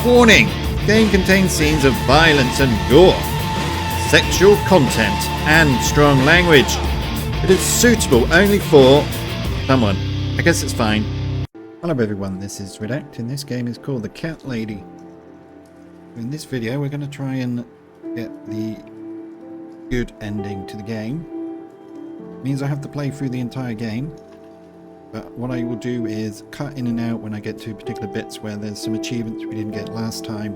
Warning! Game contains scenes of violence and gore, sexual content, and strong language. It is suitable only for someone. I guess it's fine. Hello everyone, this is Redact, and this game is called The Cat Lady. In this video we're going to try and get the good ending to the game. It means I have to play through the entire game. But what I will do is cut in and out when I get to particular bits where there's some achievements we didn't get last time.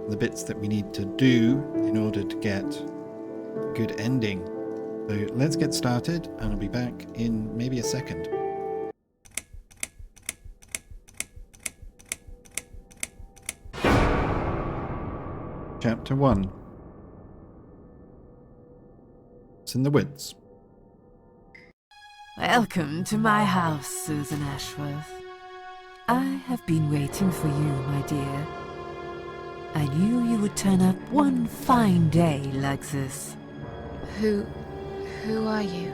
The bits that we need to do in order to get a good ending. So let's get started, and I'll be back in maybe a second. Chapter 1. It's in the woods. Welcome to my house, Susan Ashworth. I have been waiting for you, my dear. I knew you would turn up one fine day like this. Who are you?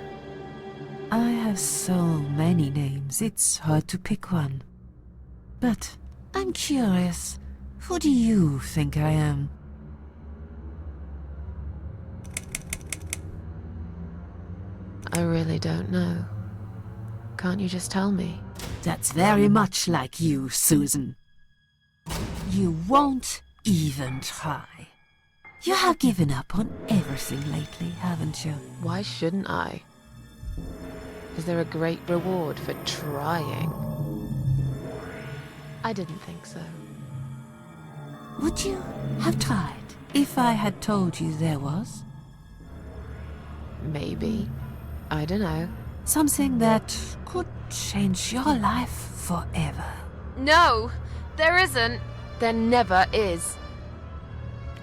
I have so many names, it's hard to pick one. But I'm curious, who do you think I am? I really don't know. Can't you just tell me? That's very much like you, Susan. You won't even try. You have given up on everything lately, haven't you? Why shouldn't I? Is there a great reward for trying? I didn't think so. Would you have tried if I had told you there was? Maybe. I don't know. Something that could change your life forever. No! There isn't! There never is.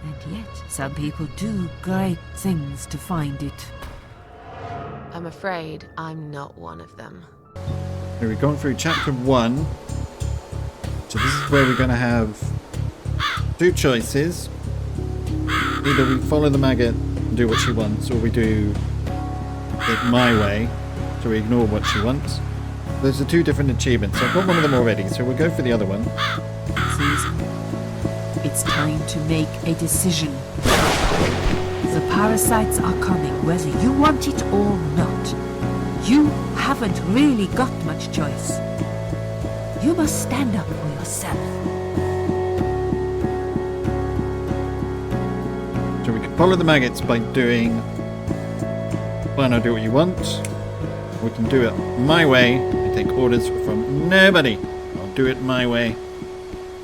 And yet, some people do great things to find it. I'm afraid I'm not one of them. So we've gone through chapter 1. So this is where we're going to have two choices. Either we follow the maggot and do what she wants, or we do it my way, so we ignore what she wants. Those are two different achievements. I've got one of them already, so we'll go for the other one. Susan, it's time to make a decision. The parasites are coming, whether you want it or not. You haven't really got much choice. You must stand up for yourself. So we can follow the maggots by doing why not do what you want. We can do it my way and take orders from nobody. I'll do it my way.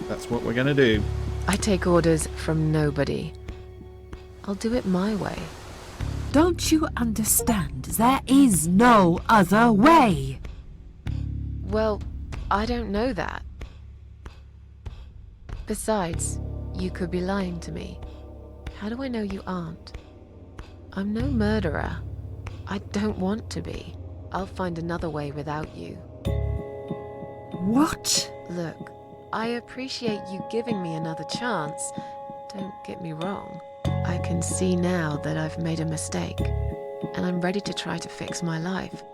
That's what we're gonna do. I take orders from nobody. I'll do it my way. Don't you understand? There is no other way. Well, I don't know that. Besides, you could be lying to me. How do I know you aren't? I'm no murderer. I don't want to be. I'll find another way without you. What? Look, I appreciate you giving me another chance. Don't get me wrong. I can see now that I've made a mistake, and I'm ready to try to fix my life.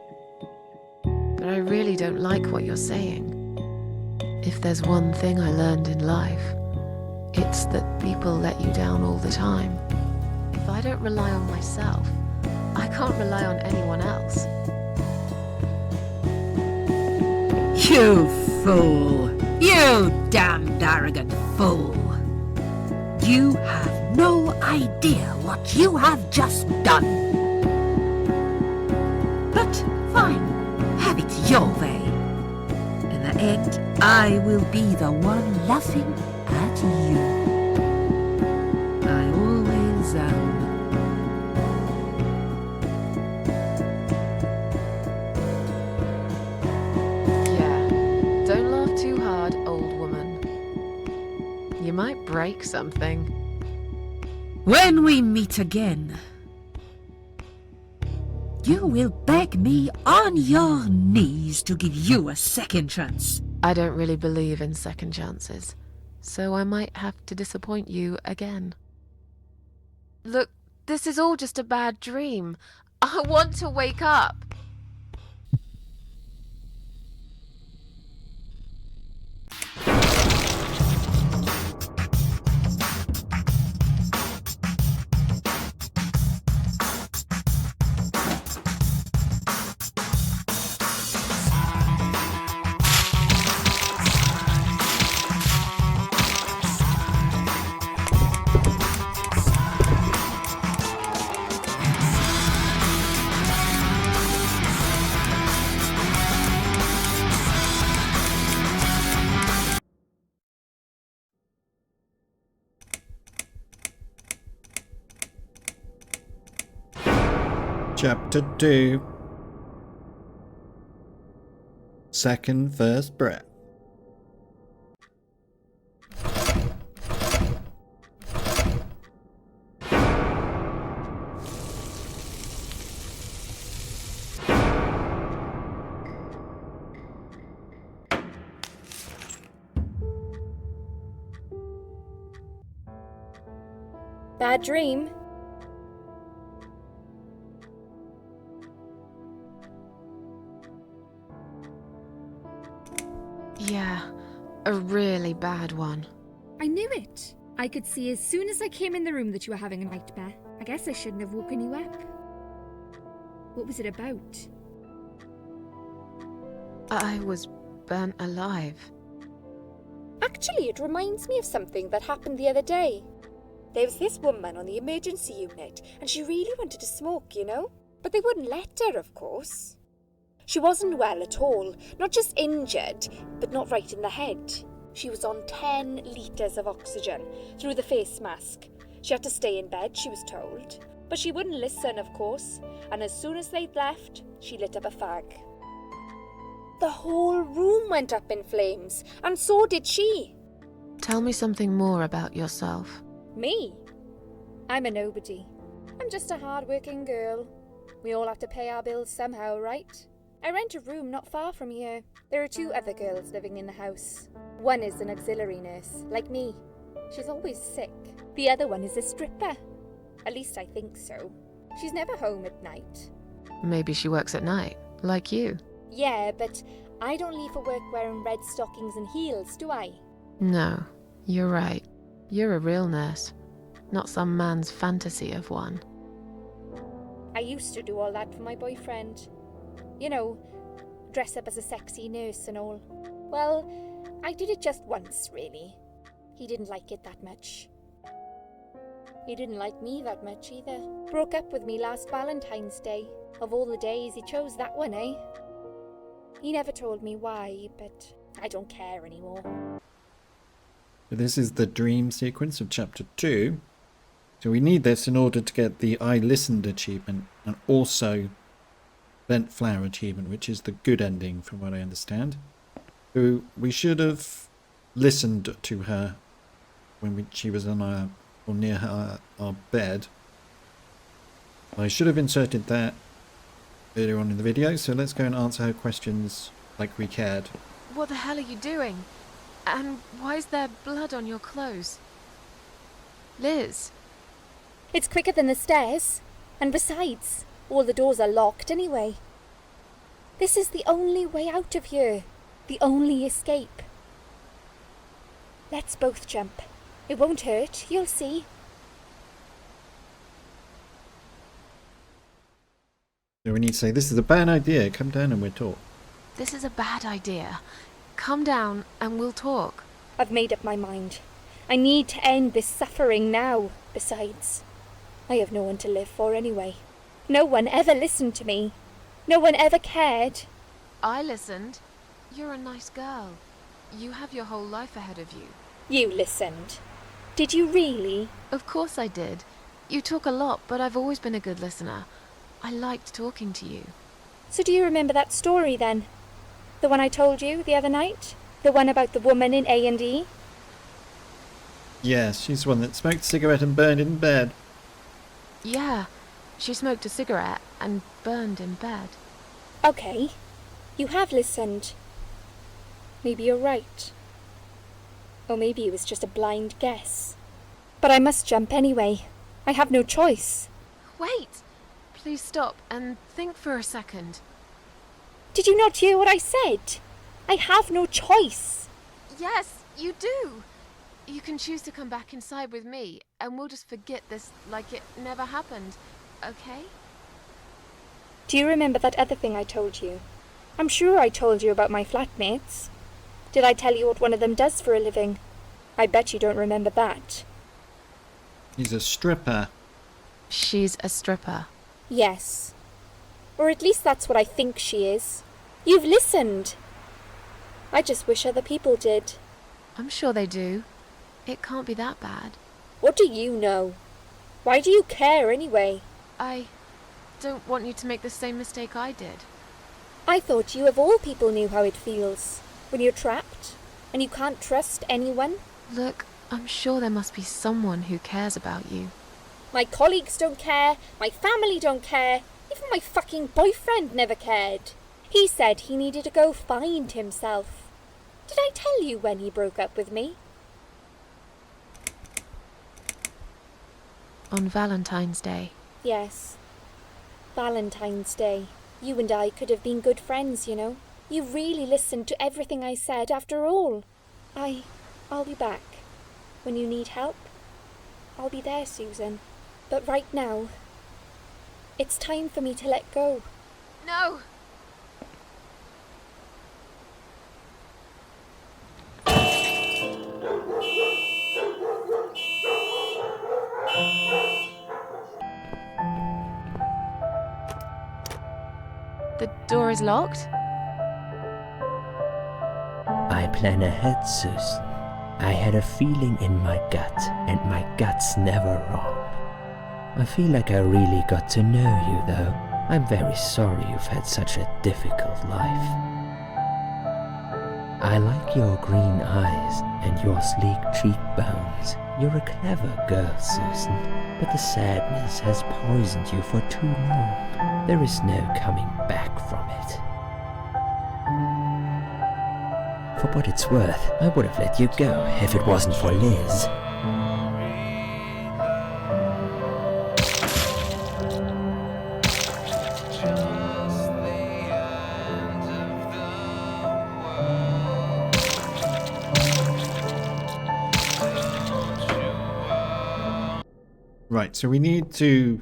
But I really don't like what you're saying. If there's one thing I learned in life, it's that people let you down all the time. If I don't rely on myself, I can't rely on anyone else. You fool! You damned arrogant fool! You have no idea what you have just done. But fine, have it your way. In the end, I will be the one laughing at you. I always am. Don't laugh too hard, old woman. You might break something. When we meet again, you will beg me on your knees to give you a second chance. I don't really believe in second chances, so I might have to disappoint you again. Look, this is all just a bad dream. I want to wake up. Chapter 2. Second first breath. Bad dream? Yeah, a really bad one. I knew it. I could see as soon as I came in the room that you were having a nightmare. I guess I shouldn't have woken you up. What was it about? I was burnt alive. Actually, it reminds me of something that happened the other day. There was this woman on the emergency unit, and she really wanted to smoke, you know? But they wouldn't let her, of course. She wasn't well at all, not just injured, but not right in the head. She was on 10 litres of oxygen through the face mask. She had to stay in bed, she was told. But she wouldn't listen, of course, and as soon as they'd left, she lit up a fag. The whole room went up in flames, and so did she. Tell me something more about yourself. Me? I'm a nobody. I'm just a hard-working girl. We all have to pay our bills somehow, right? I rent a room not far from here. There are 2 other girls living in the house. One is an auxiliary nurse, like me. She's always sick. The other one is a stripper. At least I think so. She's never home at night. Maybe she works at night, like you. Yeah, but I don't leave for work wearing red stockings and heels, do I? No, you're right. You're a real nurse, not some man's fantasy of one. I used to do all that for my boyfriend. You know, dress up as a sexy nurse and all. Well, I did it just once, really. He didn't like it that much. He didn't like me that much either. Broke up with me last Valentine's Day. Of all the days, he chose that one, eh? He never told me why, but I don't care anymore. So this is the dream sequence of chapter 2. So we need this in order to get the I listened achievement and also Bent Flower achievement, which is the good ending from what I understand. So we should have listened to her when she was on our, or near our bed. I should have inserted that earlier on in the video, so let's go and answer her questions like we cared. What the hell are you doing? And why is there blood on your clothes? Liz. It's quicker than the stairs. And besides, all the doors are locked anyway. This is the only way out of here. The only escape. Let's both jump. It won't hurt, you'll see. So we need to say, this is a bad idea, come down and we'll talk. This is a bad idea. Come down and we'll talk. I've made up my mind. I need to end this suffering now. Besides, I have no one to live for anyway. No one ever listened to me. No one ever cared. I listened. You're a nice girl. You have your whole life ahead of you. You listened. Did you really? Of course I did. You talk a lot, but I've always been a good listener. I liked talking to you. So do you remember that story then? The one I told you the other night? The one about the woman in A&E? Yes, she's the one that smoked a cigarette and burned in bed. Yeah, she smoked a cigarette and burned in bed. Okay, you have listened. Maybe you're right. Or maybe it was just a blind guess. But I must jump anyway. I have no choice. Wait! Please stop and think for a second. Did you not hear what I said? I have no choice. Yes, you do! You can choose to come back inside with me, and we'll just forget this like it never happened, okay? Do you remember that other thing I told you? I'm sure I told you about my flatmates. Did I tell you what one of them does for a living? I bet you don't remember that. He's a stripper. She's a stripper. Yes. Or at least that's what I think she is. You've listened. I just wish other people did. I'm sure they do. It can't be that bad. What do you know? Why do you care anyway? I don't want you to make the same mistake I did. I thought you of all people knew how it feels when you're trapped and you can't trust anyone. Look, I'm sure there must be someone who cares about you. My colleagues don't care, my family don't care, even my fucking boyfriend never cared. He said he needed to go find himself. Did I tell you when he broke up with me? On Valentine's Day. Yes. Valentine's Day. You and I could have been good friends, you know. You really listened to everything I said after all. I'll be back. When you need help, I'll be there, Susan. But right now, it's time for me to let go. No! The door is locked? I plan ahead, Susan. I had a feeling in my gut, and my gut's never wrong. I feel like I really got to know you, though. I'm very sorry you've had such a difficult life. I like your green eyes and your sleek cheekbones. You're a clever girl, Susan, but the sadness has poisoned you for too long. There is no coming back from it. For what it's worth, I would have let you go if it wasn't for Liz. Right, so we need to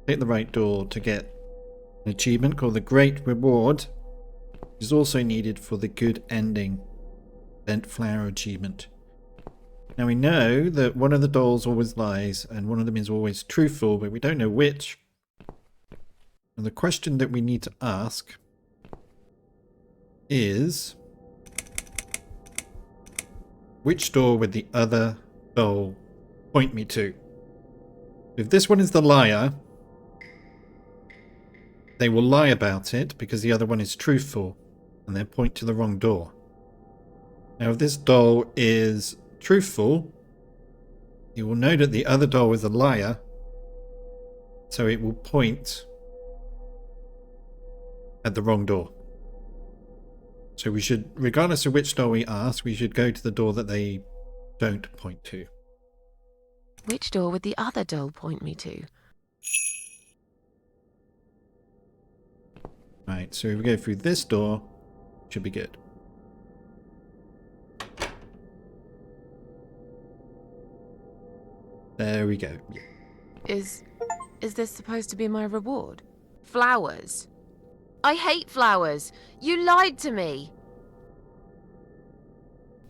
hit the right door to get an achievement called the Great Reward, which is also needed for the Good Ending Bent Flower achievement. Now we know that one of the dolls always lies and one of them is always truthful, but we don't know which. And the question that we need to ask is, which door would the other doll point me to? If this one is the liar, they will lie about it because the other one is truthful and they'll point to the wrong door. Now if this doll is truthful, you will know that the other doll is a liar, so it will point at the wrong door. So we should, regardless of which door we ask, we should go to the door that they don't point to. Which door would the other doll point me to? Right, so if we go through this door, should be good. There we go. Yeah. Is this supposed to be my reward? Flowers? I hate flowers! You lied to me!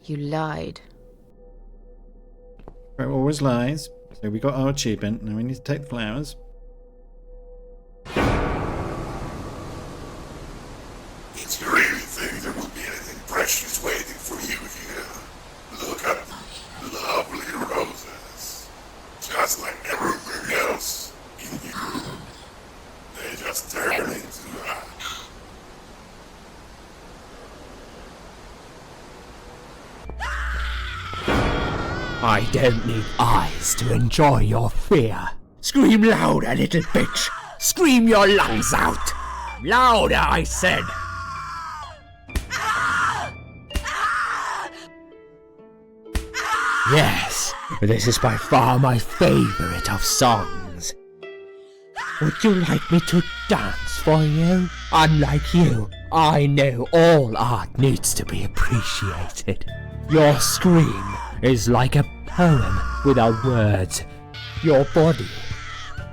You lied. Right, always lies. So we got our achievement. Now we need to take the flowers. If you really think there will be anything precious waiting for you here, look at the lovely roses. Just like everything else in you. They just turn into ash. I don't need eyes to enjoy your fear. Scream louder, little bitch! Scream your lungs out! Louder, I said! Yes, this is by far my favorite of songs. Would you like me to dance for you? Unlike you, I know all art needs to be appreciated. Your scream is like a poem without words. Your body,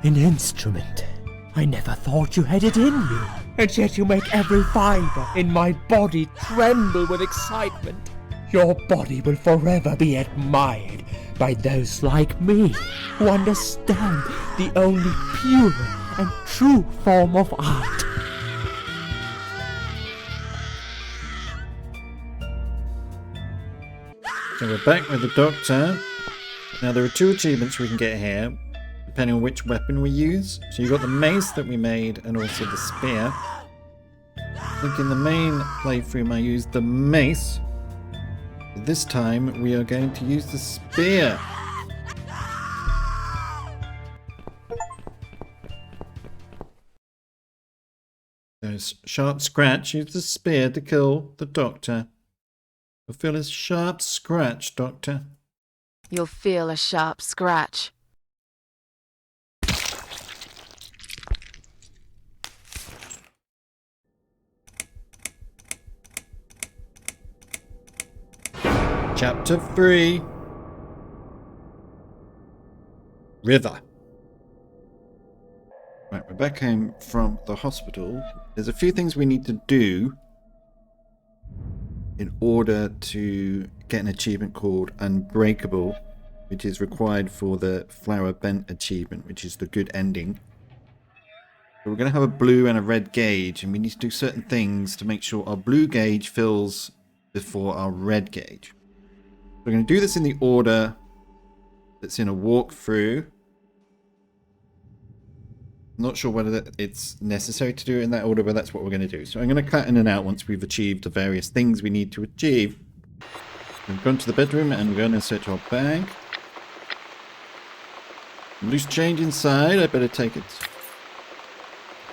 an instrument. I never thought you had it in you, and yet you make every fiber in my body tremble with excitement. Your body will forever be admired by those like me who understand the only pure and true form of art. So we're back with the doctor. Now there are two achievements we can get here. depending on which weapon we use. So you've got the mace that we made and also the spear. I think in the main playthrough I used the mace. This time we are going to use the spear. There's sharp scratch. Use the spear to kill the doctor. You'll feel a sharp scratch, Doctor. You'll feel a sharp scratch. Chapter 3. River. Right, we're back home from the hospital. There's a few things we need to do in order to get an achievement called Unbreakable, which is required for the Flower Bent achievement, which is the good ending. So we're going to have a blue and a red gauge, and we need to do certain things to make sure our blue gauge fills before our red gauge. We're going to do this in the order that's in a walkthrough. I'm not sure whether it's necessary to do it in that order, but that's what we're going to do. So I'm going to cut in and out once we've achieved the various things we need to achieve. We've gone to the bedroom and we're going to search our bag. Loose change inside. I better take it.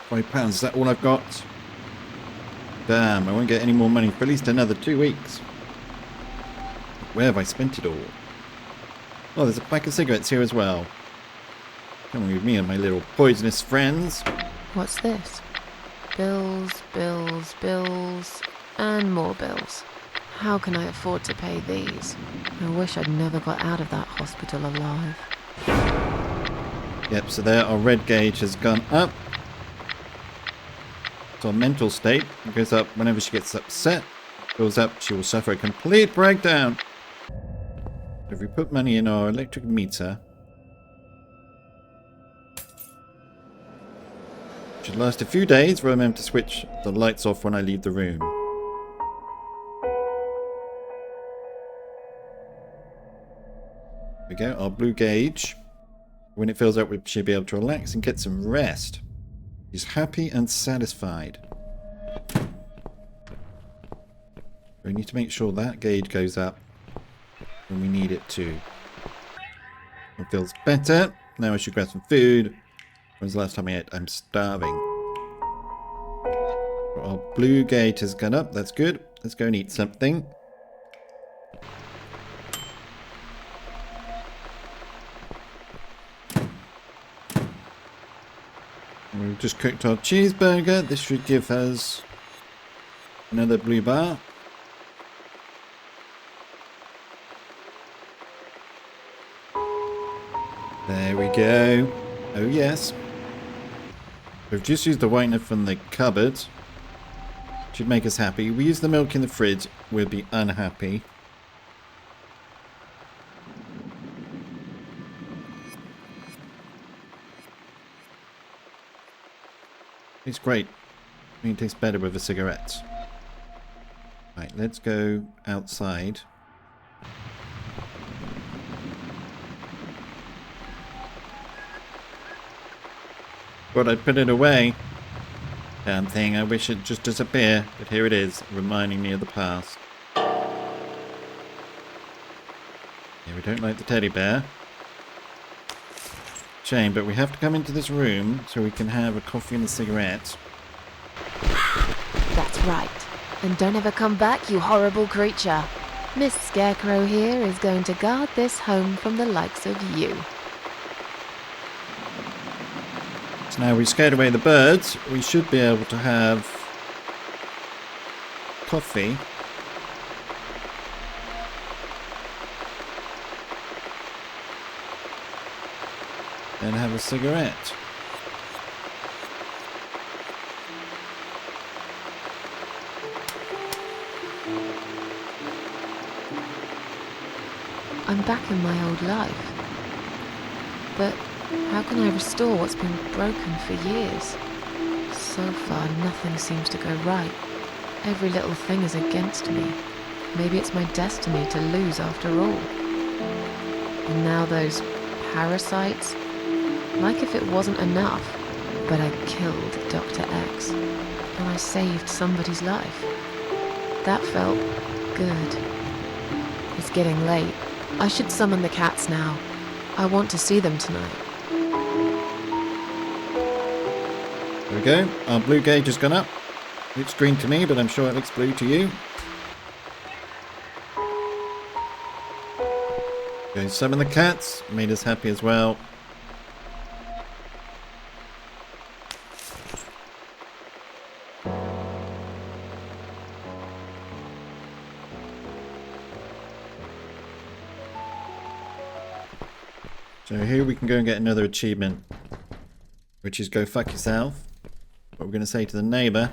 £5. Is that all I've got? Damn, I won't get any more money for at least another 2 weeks. Where have I spent it all? Oh, there's a pack of cigarettes here as well. Come with me and my little poisonous friends. What's this? Bills, bills, bills, and more bills. How can I afford to pay these? I wish I'd never got out of that hospital alive. Yep, so there our red gauge has gone up. So our mental state goes up whenever she gets upset. Goes up, she will suffer a complete breakdown. If we put money in our electric meter, should last a few days. Remember to switch the lights off when I leave the room. There we go, our blue gauge. When it fills up, we should be able to relax and get some rest. She's happy and satisfied. We need to make sure that gauge goes up when we need it to. It feels better. Now I should grab some food. When's the last time I ate? I'm starving. Our blue gauge has gone up. That's good. Let's go and eat something. And we've just cooked our cheeseburger. This should give us another blue bar. There we go. Oh yes. We've just used the whitener from the cupboard. Should make us happy. We use the milk in the fridge, we'll be unhappy. It's great. I mean, it tastes better with a cigarette. Right, let's go outside. But I'd put it away. Damn thing, I wish it'd just disappear. But here it is, reminding me of the past. Yeah, we don't like the teddy bear. Shame, but we have to come into this room so we can have a coffee and a cigarette. That's right. And don't ever come back, you horrible creature. Miss Scarecrow here is going to guard this home from the likes of you. So now we scared away the birds, we should be able to have coffee. And have a cigarette. I'm back in my old life. But how can I restore what's been broken for years? So far, nothing seems to go right. Every little thing is against me. Maybe it's my destiny to lose after all. And now those parasites, Like if it wasn't enough. But I killed Dr. X, and I saved somebody's life. That felt good. It's getting late. I should summon the cats now. I want to see them tonight. There we go. Our blue gauge has gone up. Looks green to me, but I'm sure it looks blue to you. Go summon the cats. Made us happy as well. So here we can go and get another achievement, which is go fuck yourself. What we're going to say to the neighbour.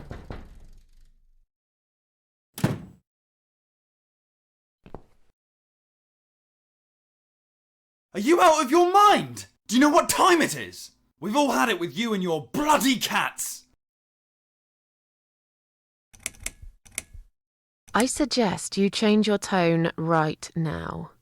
Are you out of your mind? Do you know what time it is? We've all had it with you and your bloody cats. I suggest you change your tone right now.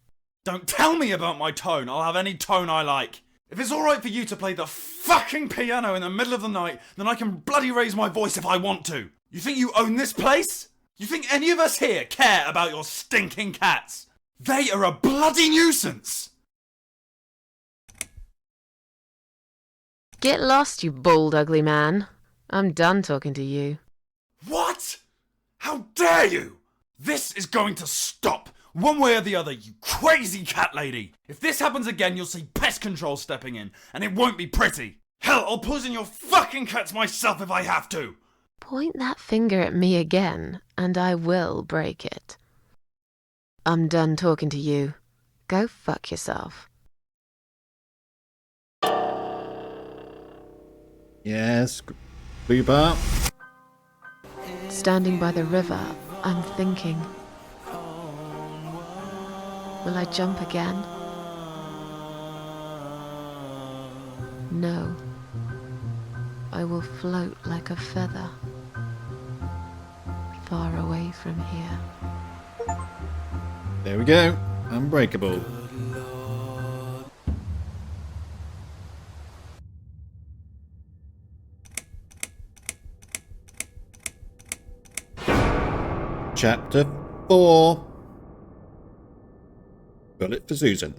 Don't tell me about my tone. I'll have any tone I like. If it's alright for you to play the fucking piano in the middle of the night, then I can bloody raise my voice if I want to. You think you own this place? You think any of us here care about your stinking cats? They are a bloody nuisance. Get lost, you bald, ugly man. I'm done talking to you. What? How dare you? This is going to stop. One way or the other, you crazy cat lady! If this happens again, you'll see pest control stepping in, and it won't be pretty! Hell, I'll poison your fucking cats myself if I have to! Point that finger at me again, and I will break it. I'm done talking to you. Go fuck yourself. Yes, blue bar. Standing by the river, I'm thinking. Will I jump again? No. I will float like a feather, far away from here. There we go. Unbreakable. Chapter 4. Bullet for Susan.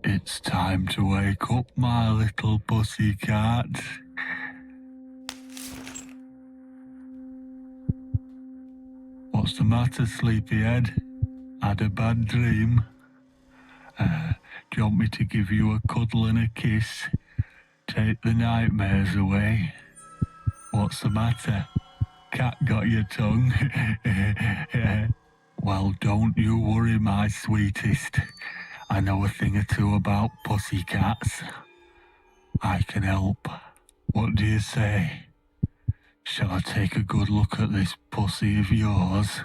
It's time to wake up, my little pussycat. What's the matter, sleepyhead? Had a bad dream? Do you want me to give you a cuddle and a kiss? Take the nightmares away? What's the matter? Cat got your tongue? Well, don't you worry, my sweetest. I know a thing or two about pussycats. I can help. What do you say? Shall I take a good look at this pussy of yours?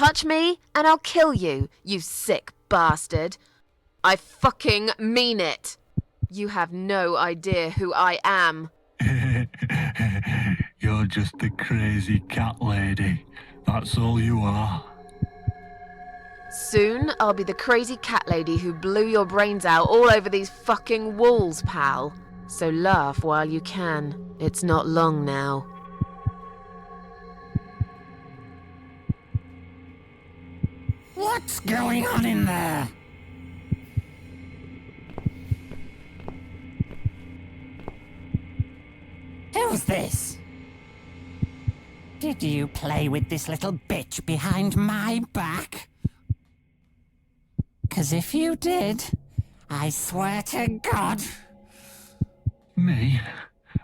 touch me and I'll kill you, you sick bastard. I fucking mean it. You have no idea who I am. You're just a crazy cat lady. That's all you are. Soon I'll be the crazy cat lady who blew your brains out all over these fucking walls, pal. So laugh while you can. It's not long now. What's going on in there? Who's this? Did you play with this little bitch behind my back? 'Cause if you did, I swear to God... Me?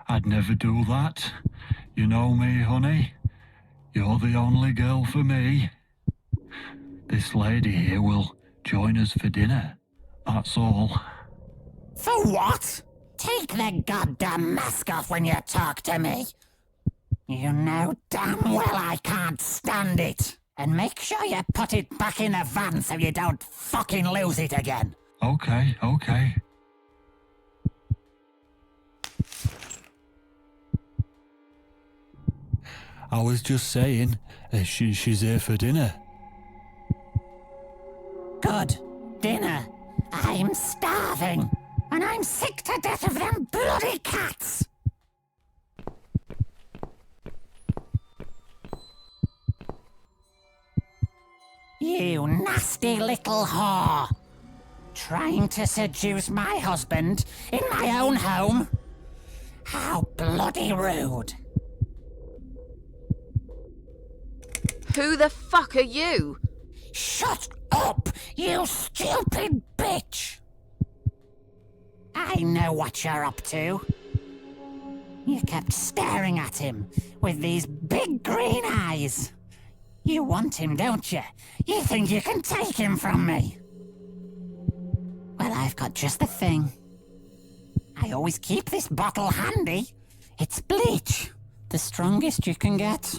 I'd never do that. You know me, honey. You're the only girl for me. This lady here will join us for dinner. That's all. For what? Take the goddamn mask off when you talk to me. You know damn well I can't stand it. And make sure you put it back in the van so you don't fucking lose it again. Okay. I was just saying, she's here for dinner. Good. Dinner. I'm starving. And I'm sick to death of them bloody cats. You nasty little whore. Trying to seduce my husband in my own home? How bloody rude. Who the fuck are you? Shut up, you stupid bitch! I know what you're up to. You kept staring at him with these big green eyes. You want him, don't you? You think you can take him from me? Well, I've got just the thing. I always keep this bottle handy. It's bleach, the strongest you can get.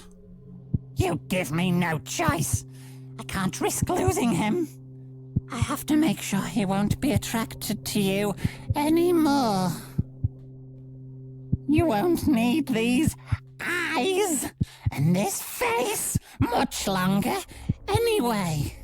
You give me no choice. I can't risk losing him. I have to make sure he won't be attracted to you anymore. You won't need these eyes and this face much longer anyway.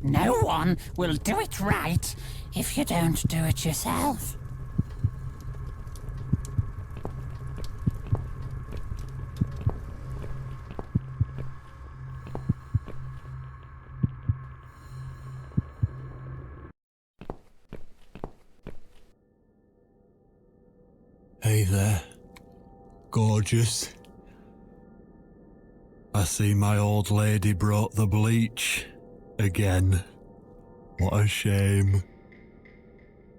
No one will do it right if you don't do it yourself. Hey there, gorgeous. I see my old lady brought the bleach again. What a shame.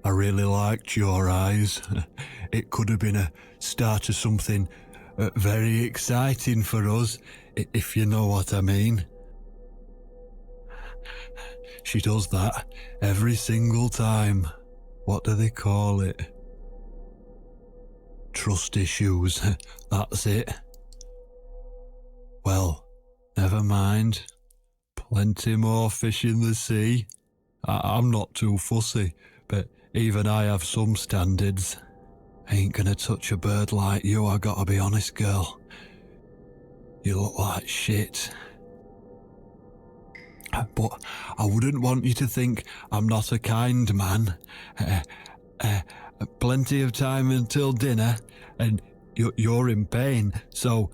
I really liked your eyes. It could have been a start of something very exciting for us, if you know what I mean. She does that every single time. What do they call it? Trust issues. That's it. Well, never mind. Plenty more fish in the sea. I'm not too fussy, but even I have some standards. Ain't gonna touch a bird like you, I gotta be honest, girl. You look like shit. But I wouldn't want you to think I'm not a kind man. Plenty of time until dinner, and you're in pain, so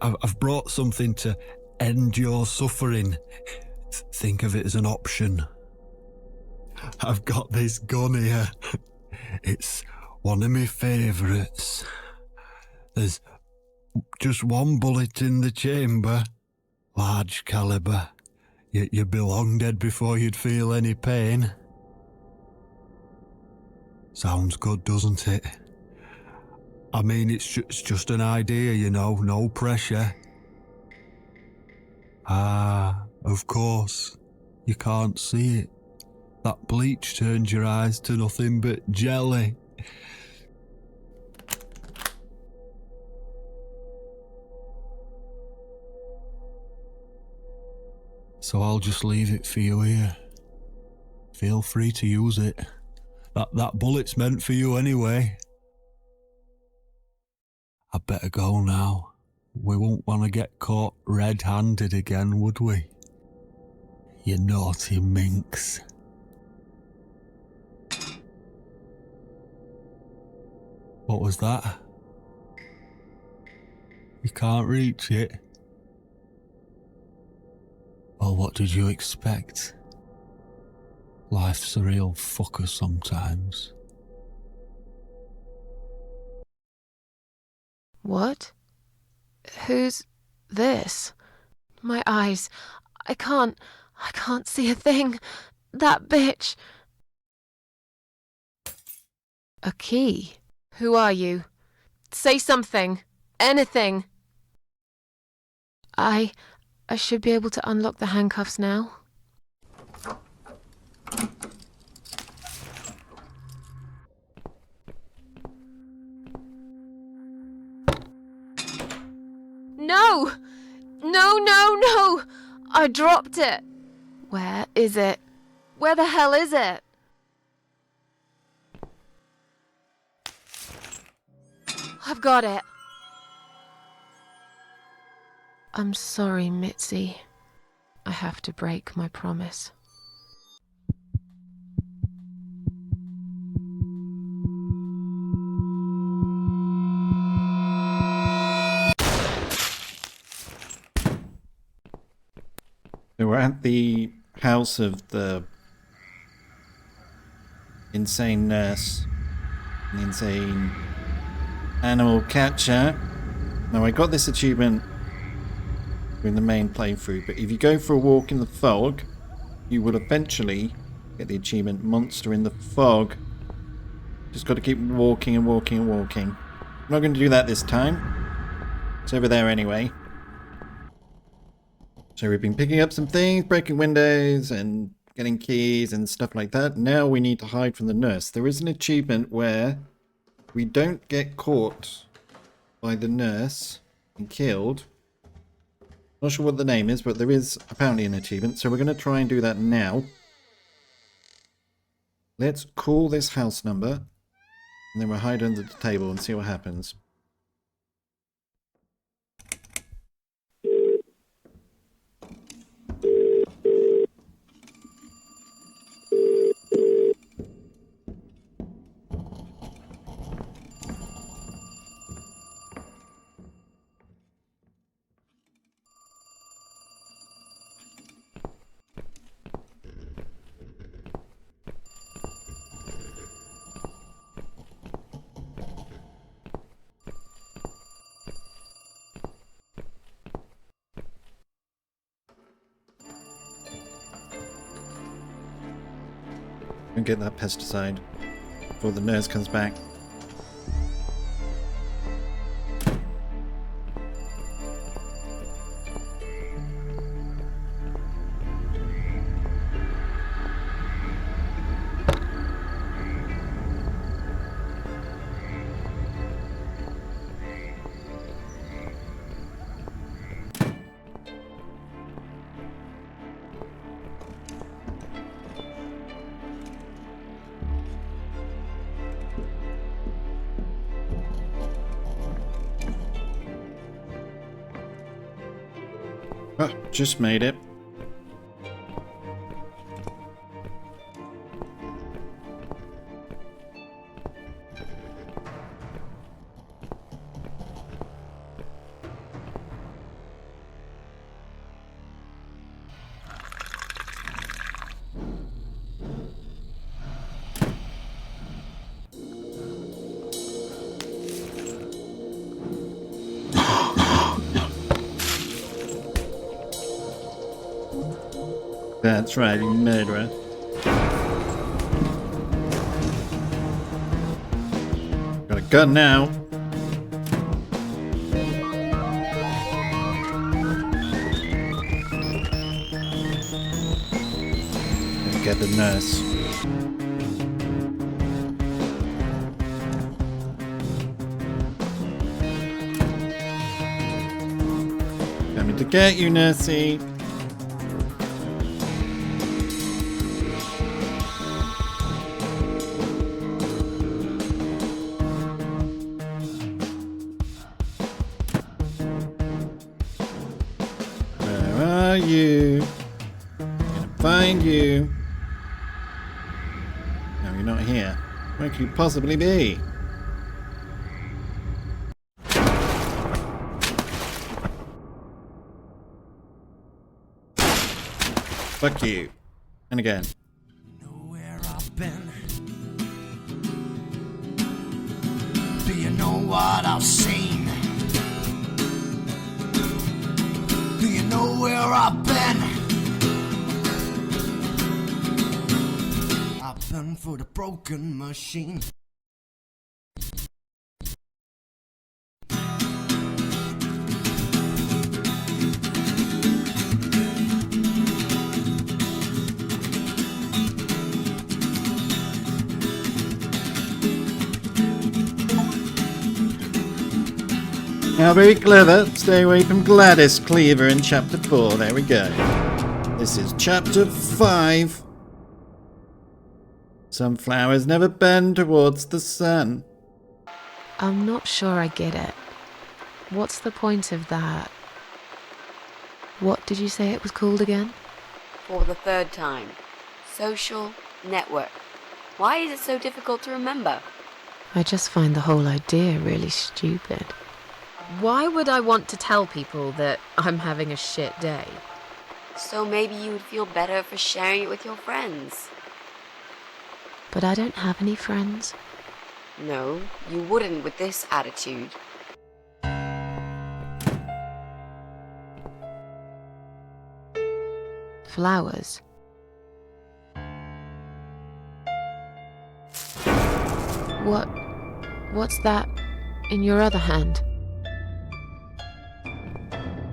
I've brought something to end your suffering. Think of it as an option. I've got this gun here. It's one of my favourites. There's just one bullet in the chamber. Large caliber. You'd be long dead before you'd feel any pain. Sounds good, doesn't it? I mean, it's just an idea, you know, no pressure. Ah, of course. You can't see it. That bleach turns your eyes to nothing but jelly. So I'll just leave it for you here. Feel free to use it. That bullet's meant for you anyway. I'd better go now. We won't want to get caught red-handed again, would we? You naughty minx. What was that? You can't reach it? Well, what did you expect? Life's a real fucker sometimes. What? Who's this? My eyes. I can't see a thing. That bitch. A key? Who are you? Say something. Anything. I should be able to unlock the handcuffs now. No! No, no, no! I dropped it. Where is it? Where the hell is it? I've got it. I'm sorry, Mitzi. I have to break my promise. So we're at the house of the insane nurse, the insane animal catcher. Now I got this achievement in the main playthrough, but if you go for a walk in the fog, you will eventually get the achievement Monster in the Fog. Just got to keep walking and walking and walking. I'm not going to do that this time. It's over there anyway. So we've been picking up some things, breaking windows and getting keys and stuff like that. Now we need to hide from the nurse. There is an achievement where we don't get caught by the nurse and killed. Not sure what the name is, but there is apparently an achievement. So we're going to try and do that now. Let's call this house number. And then we'll hide under the table and see what happens. And get that pesticide before the nurse comes back. Oh, just made it. That's right, you murderer. Got a gun now. get the nurse. Coming to get you, nursey. Where are you? I'm gonna find you. No, you're not here. Where could you possibly be? Fuck you. And again. Where I've been. Do you know what I've seen? Do you know where I've been? I've been for the broken machine. Now, very clever. Stay away from Gladys Cleaver in chapter 4. There we go. This is chapter 5. Some flowers never bend towards the sun. I'm not sure I get it. What's the point of that? What did you say it was called again? For the third time. Social network. Why is it so difficult to remember? I just find the whole idea really stupid. Why would I want to tell people that I'm having a shit day? So maybe you would feel better for sharing it with your friends. But I don't have any friends. No, you wouldn't with this attitude. Flowers. What's that in your other hand?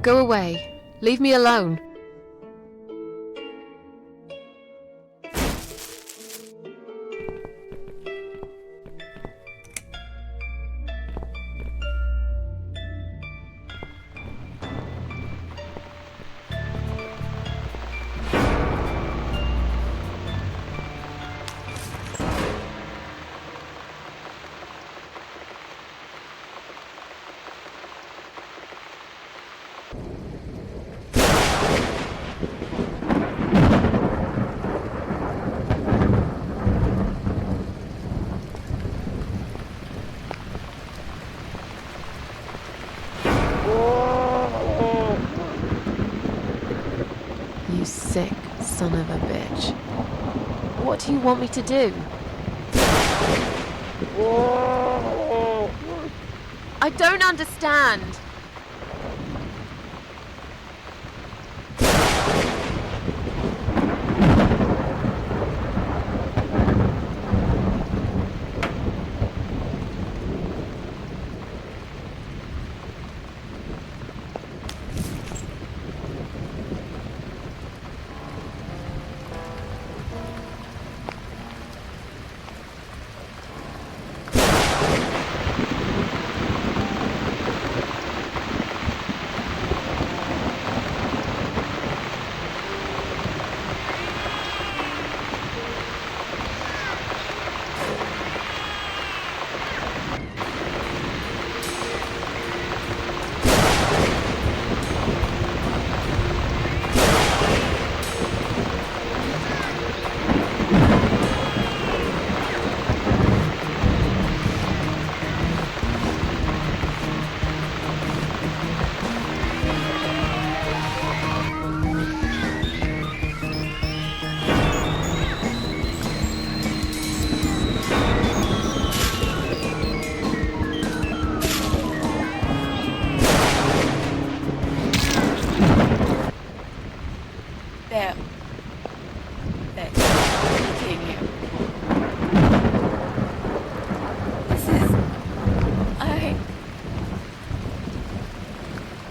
Go away. Leave me alone. You sick son of a bitch. What do you want me to do? I don't understand.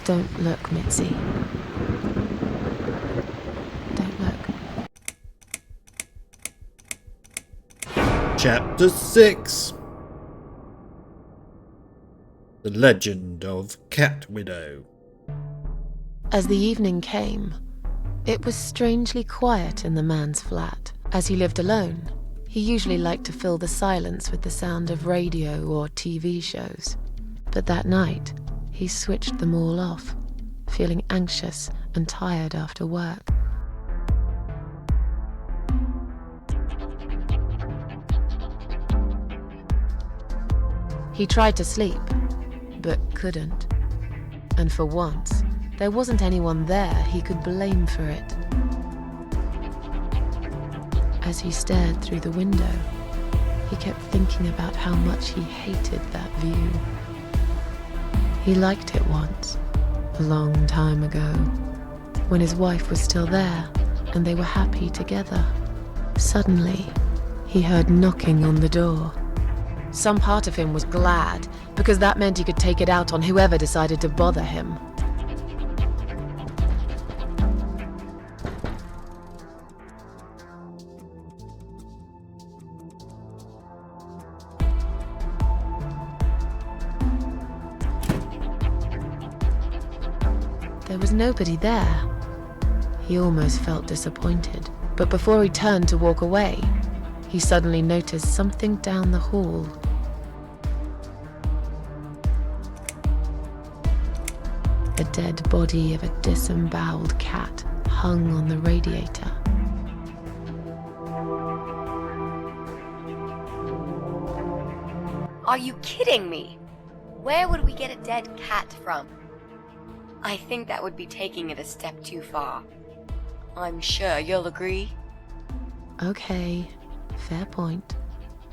Don't look, Mitzi. Don't look. Chapter 6. The Legend of Cat Widow. As the evening came, it was strangely quiet in the man's flat. As he lived alone, he usually liked to fill the silence with the sound of radio or TV shows. But that night, he switched them all off, feeling anxious and tired after work. He tried to sleep, but couldn't. And for once, there wasn't anyone there he could blame for it. As he stared through the window, he kept thinking about how much he hated that view. He liked it once, a long time ago, when his wife was still there and they were happy together. Suddenly, he heard knocking on the door. Some part of him was glad, because that meant he could take it out on whoever decided to bother him. There was nobody there. He almost felt disappointed, but before he turned to walk away, he suddenly noticed something down the hall. The dead body of a disemboweled cat hung on the radiator. Are you kidding me? Where would we get a dead cat from? I think that would be taking it a step too far. I'm sure you'll agree. Okay, fair point.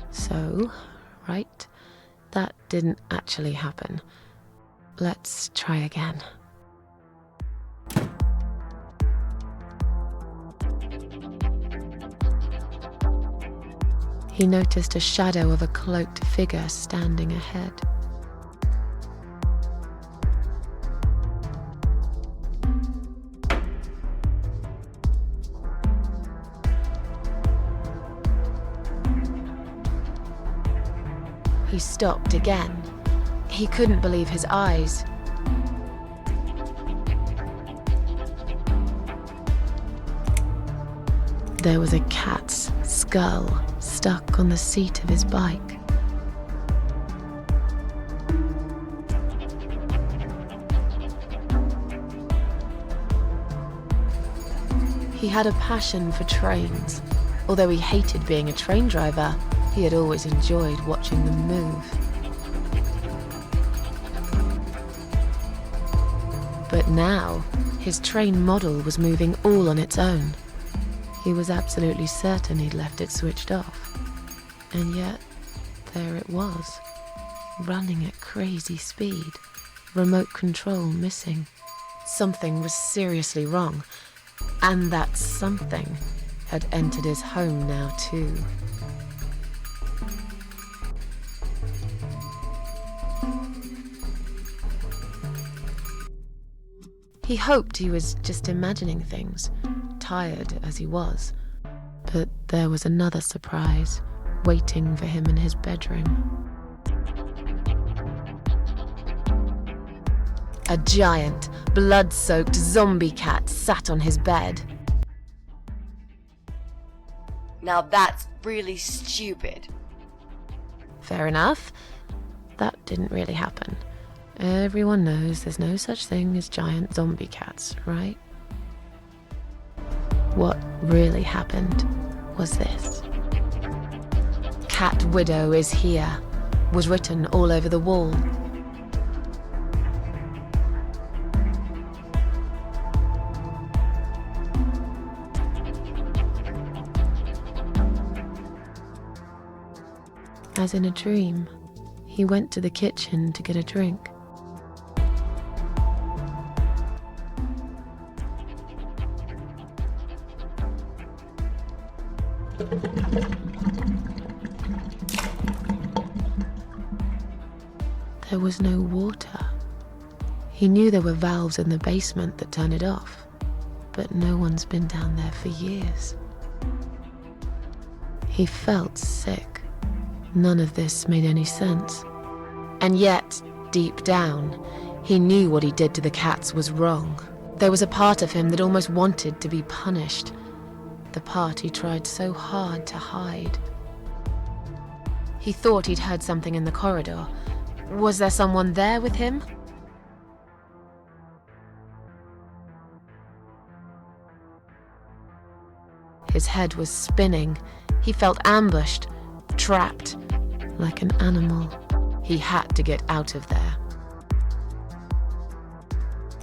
So, right, that didn't actually happen. Let's try again. He noticed a shadow of a cloaked figure standing ahead. He stopped again. He couldn't believe his eyes. There was a cat's skull stuck on the seat of his bike. He had a passion for trains. Although he hated being a train driver, he had always enjoyed watching them move. But now, his train model was moving all on its own. He was absolutely certain he'd left it switched off. And yet, there it was, running at crazy speed, remote control missing. Something was seriously wrong, and that something had entered his home now too. He hoped he was just imagining things, tired as he was. But there was another surprise waiting for him in his bedroom. A giant, blood-soaked zombie cat sat on his bed. Now that's really stupid. Fair enough. That didn't really happen. Everyone knows there's no such thing as giant zombie cats, right? What really happened was this. Cat Widow is here, was written all over the wall. As in a dream, he went to the kitchen to get a drink. There was no water. He knew there were valves in the basement that turn it off, but no one's been down there for years. He felt sick, None of this made any sense. And yet, deep down, he knew what he did to the cats was wrong. There was a part of him that almost wanted to be punished. The part he tried so hard to hide. He thought he'd heard something in the corridor. Was there someone there with him? His head was spinning. He felt ambushed, trapped, like an animal. He had to get out of there.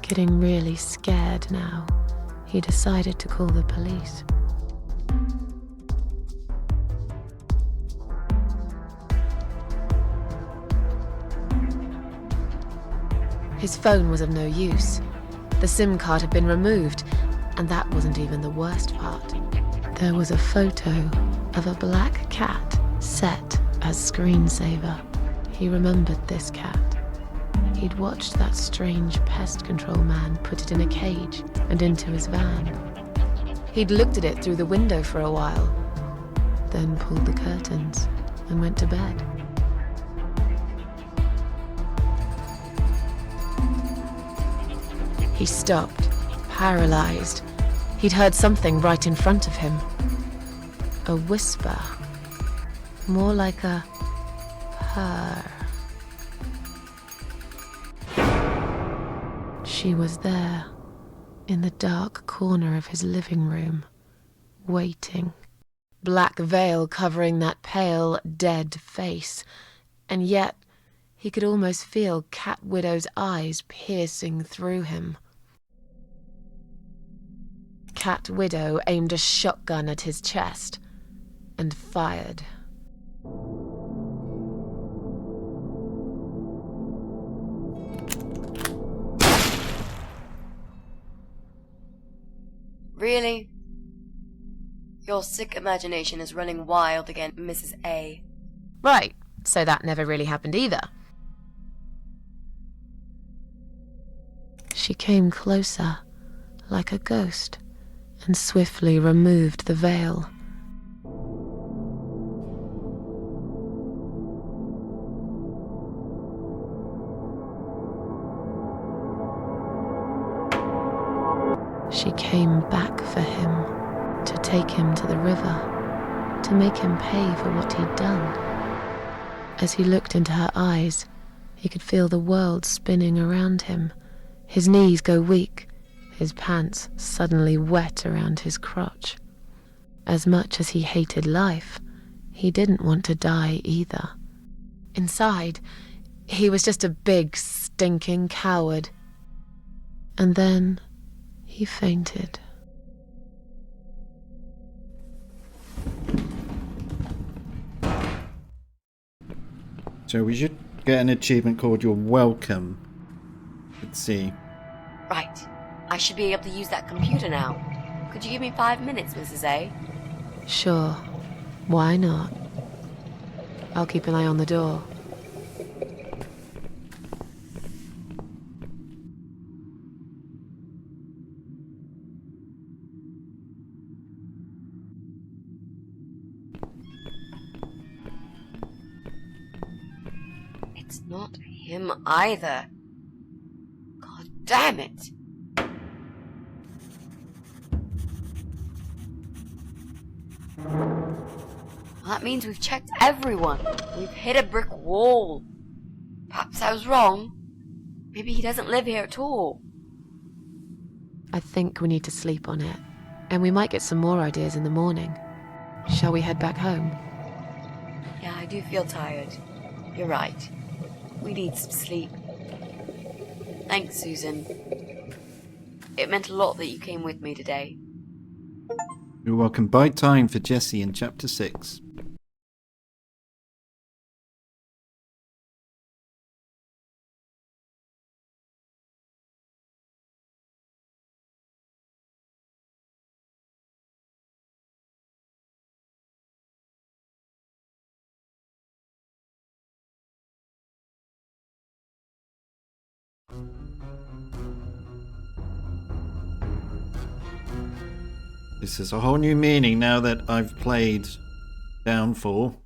Getting really scared now, he decided to call the police. His phone was of no use. The SIM card had been removed, and that wasn't even the worst part. There was a photo of a black cat set as screensaver. He remembered this cat. He'd watched that strange pest control man put it in a cage and into his van. He'd looked at it through the window for a while, then pulled the curtains and went to bed. He stopped, paralyzed. He'd heard something right in front of him. A whisper. More like a purr. She was there, in the dark corner of his living room, waiting. Black veil covering that pale, dead face. And yet, he could almost feel Cat Widow's eyes piercing through him. Cat Widow aimed a shotgun at his chest and fired. Really? Your sick imagination is running wild again, Mrs. A. Right, so that never really happened either. She came closer, like a ghost, and swiftly removed the veil. She came back for him, to take him to the river, to make him pay for what he'd done. As he looked into her eyes, he could feel the world spinning around him, his knees go weak, his pants suddenly wet around his crotch. As much as he hated life, he didn't want to die either. Inside, he was just a big, stinking coward. And then he fainted. So we should get an achievement called You're Welcome. Let's see. Right. I should be able to use that computer now. Could you give me 5 minutes, Mrs. A? Sure. Why not? I'll keep an eye on the door. It's not him either. God damn it! Well, that means we've checked everyone. We've hit a brick wall. Perhaps I was wrong. Maybe he doesn't live here at all. I think we need to sleep on it, and we might get some more ideas in the morning. Shall we head back home? Yeah, I do feel tired. You're right. We need some sleep. Thanks, Susan. It meant a lot that you came with me today. You're welcome. By time for Jesse in Chapter 6. This is a whole new meaning now that I've played Downfall.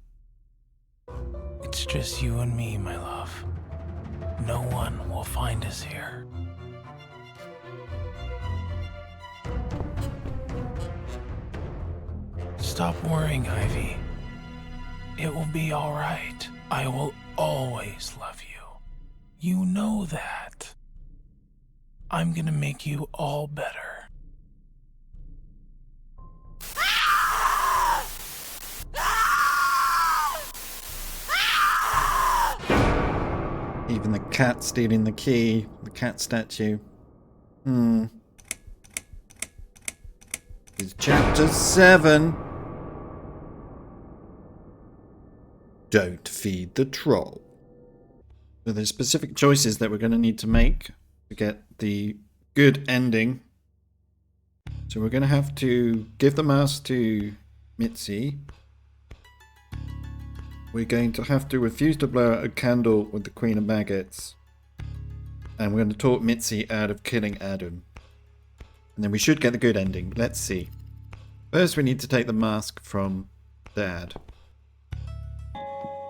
It's just you and me, my love. No one will find us here. Stop worrying, Ivy. It will be all right. I will always love you. You know that. I'm gonna make you all better. Even the cat stealing the key, the cat statue. It's chapter 7. Don't feed the troll. So there's specific choices that we're going to need to make to get the good ending. So we're going to have to give the mask to Mitzi. We're going to have to refuse to blow out a candle with the Queen of Maggots. And we're going to talk Mitzi out of killing Adam. And then we should get the good ending. Let's see. First we need to take the mask from Dad.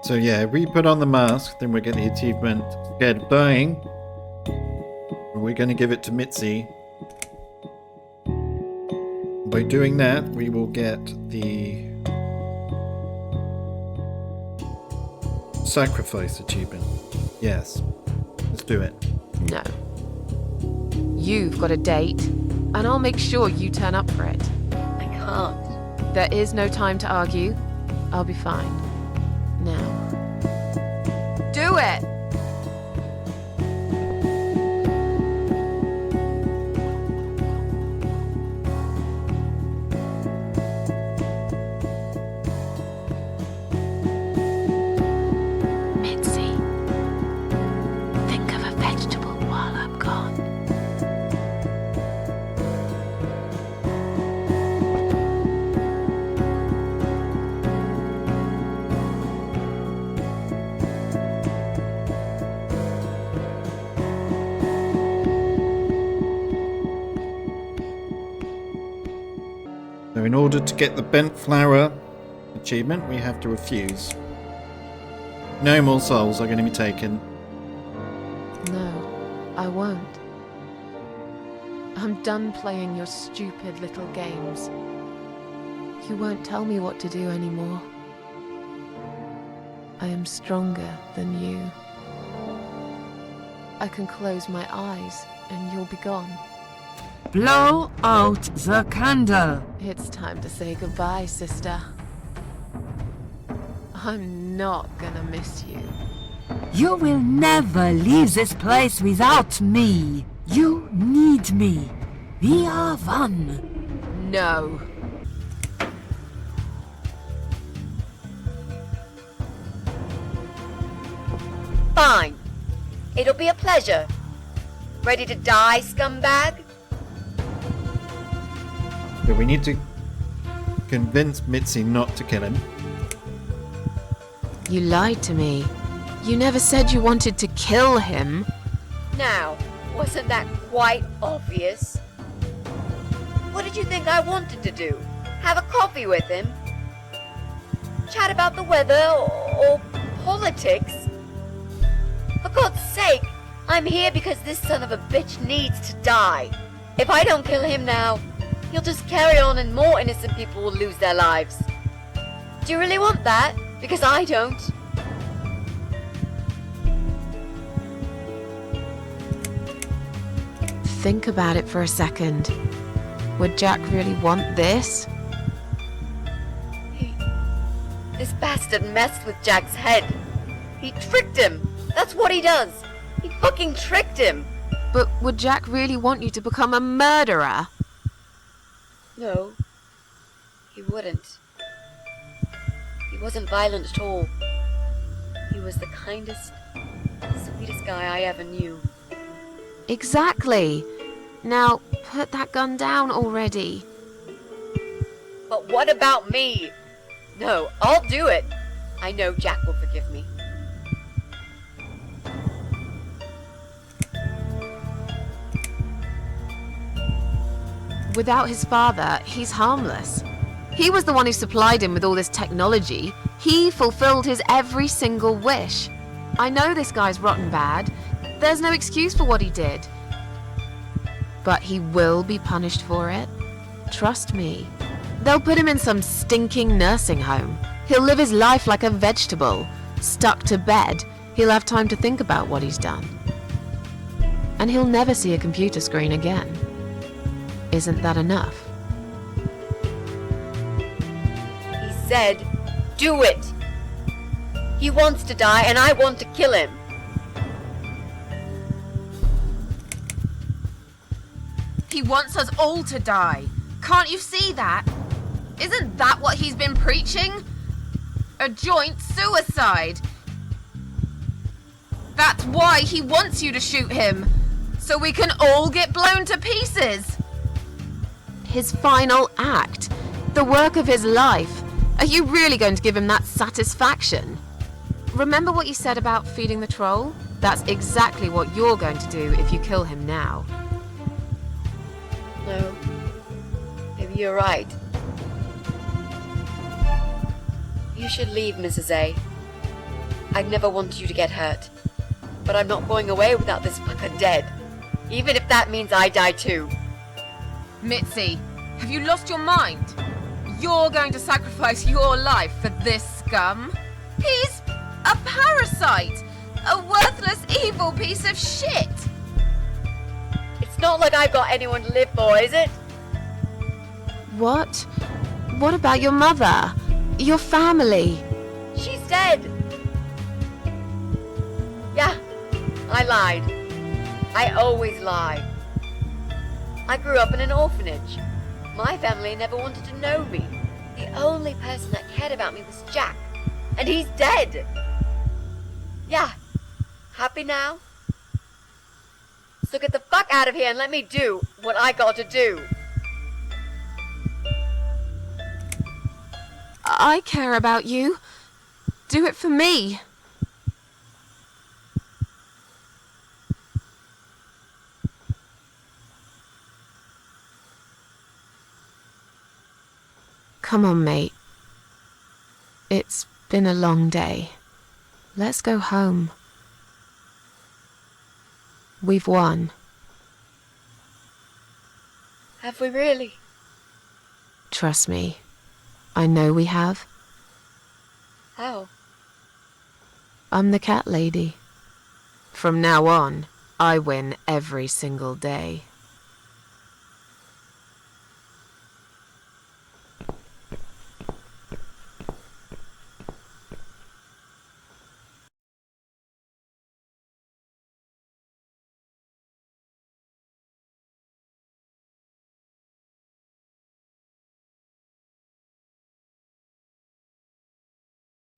So yeah, if we put on the mask, then we get the achievement Scared of Dying. And we're going to give it to Mitzi. By doing that, we will get the sacrifice achievement. Yes. Let's do it. No. You've got a date, and I'll make sure you turn up for it. I can't. There is no time to argue. I'll be fine. Now. Do it! Mitzi, think of a vegetable while I'm gone. So in order to get the bent flower achievement, we have to refuse. No more souls are going to be taken. No, I won't. I'm done playing your stupid little games. You won't tell me what to do anymore. I am stronger than you. I can close my eyes and you'll be gone. Blow out the candle. It's time to say goodbye, sister. I'm not gonna miss you. You will never leave this place without me. You need me. We are one. No. Fine. It'll be a pleasure. Ready to die, scumbag? So we need to convince Mitzi not to kill him. You lied to me. You never said you wanted to kill him. Now, wasn't that quite obvious? What did you think I wanted to do? Have a coffee with him? Chat about the weather or politics? For God's sake, I'm here because this son of a bitch needs to die. If I don't kill him now, he'll just carry on and more innocent people will lose their lives. Do you really want that? Because I don't. Think about it for a second. Would Jack really want this? This bastard messed with Jack's head. He tricked him. That's what he does. He fucking tricked him. But would Jack really want you to become a murderer? No, he wouldn't. He wasn't violent at all. He was the kindest, sweetest guy I ever knew. Exactly. Now, put that gun down already. But what about me? No, I'll do it. I know Jack will forgive me. Without his father, he's harmless. He was the one who supplied him with all this technology, He fulfilled his every single wish. I know this guy's rotten bad. There's no excuse for what he did. But he will be punished for it. Trust me. They'll put him in some stinking nursing home. He'll live his life like a vegetable. Stuck to bed. He'll have time to think about what he's done. And he'll never see a computer screen again. Isn't that enough? He said, do it! He wants to die and I want to kill him. He wants us all to die. Can't you see that? Isn't that what he's been preaching? A joint suicide. That's why he wants you to shoot him. So we can all get blown to pieces. His final act. The work of his life. Are you really going to give him that satisfaction? Remember what you said about feeding the troll? That's exactly what you're going to do if you kill him now. No. Maybe you're right. You should leave, Mrs. A. I'd never wanted you to get hurt. But I'm not going away without this fucker dead. Even if that means I die too. Mitzi, have you lost your mind? You're going to sacrifice your life for this scum? He's a parasite! A worthless, evil piece of shit! It's not like I've got anyone to live for, is it? What? What about your mother? Your family? She's dead! Yeah, I lied. I always lie. I grew up in an orphanage. My family never wanted to know me. The only person that cared about me was Jack. And he's dead! Yeah, happy now? So get the fuck out of here and let me do what I got to do. I care about you. Do it for me. Come on, mate. It's been a long day. Let's go home. We've won. Have we really? Trust me. I know we have. How? I'm the cat lady. From now on, I win every single day.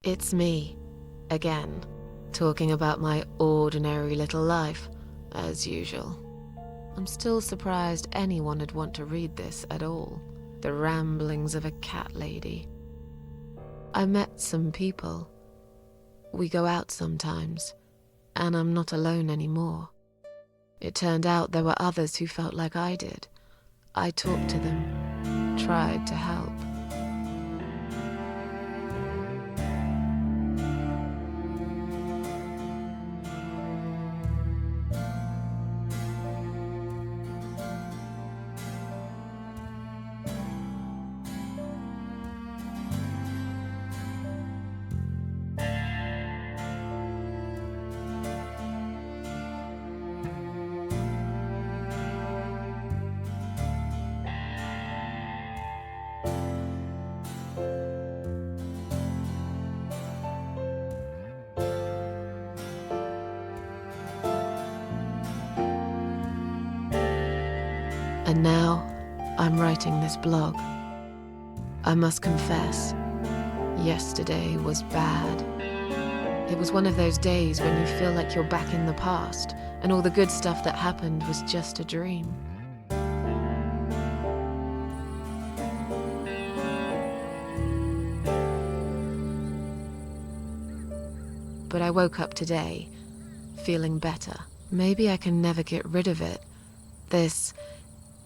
It's me, again, talking about my ordinary little life, as usual. I'm still surprised anyone would want to read this at all. The ramblings of a cat lady. I met some people. We go out sometimes, and I'm not alone anymore. It turned out there were others who felt like I did. I talked to them, tried to help. And now, I'm writing this blog. I must confess, yesterday was bad. It was one of those days when you feel like you're back in the past, and all the good stuff that happened was just a dream. But I woke up today, feeling better. Maybe I can never get rid of it. This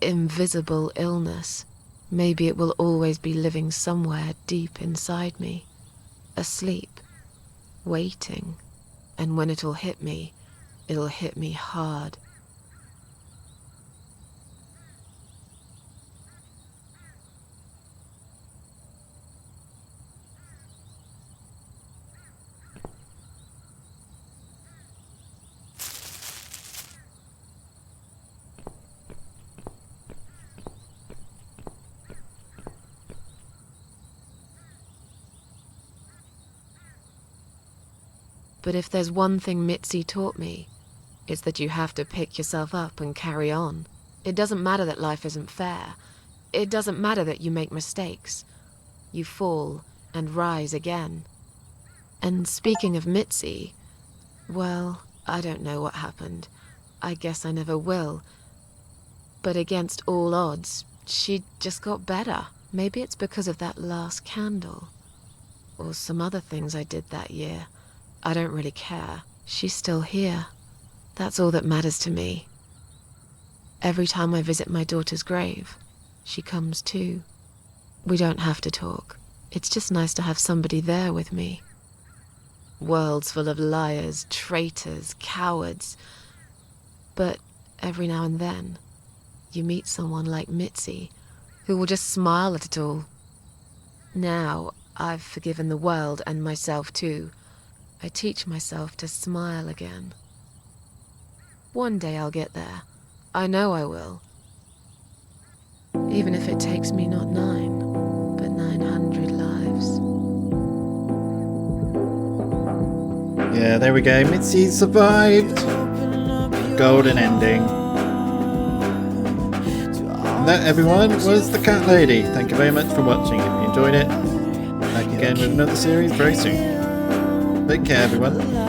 invisible illness. Maybe it will always be living somewhere deep inside me. asleep, waiting, and when it'll hit me hard. But if there's one thing Mitzi taught me, it's that you have to pick yourself up and carry on. It doesn't matter that life isn't fair. It doesn't matter that you make mistakes. You fall and rise again. And speaking of Mitzi, well, I don't know what happened. I guess I never will. But against all odds, she just got better. Maybe it's because of that last candle. Or some other things I did that year. I don't really care. She's still here. That's all that matters to me. Every time I visit my daughter's grave, she comes too. We don't have to talk. It's just nice to have somebody there with me. Worlds full of liars, traitors, cowards. But every now and then, you meet someone like Mitzi, who will just smile at it all. Now, I've forgiven the world and myself too. I teach myself to smile again. One day I'll get there. I know I will. Even if it takes me not 9, but 900 lives. Yeah, there we go. Mitzi survived. Golden ending. And that, everyone, was The Cat Lady. Thank you very much for watching. If you enjoyed it, back again with another series very soon. Take care, everyone.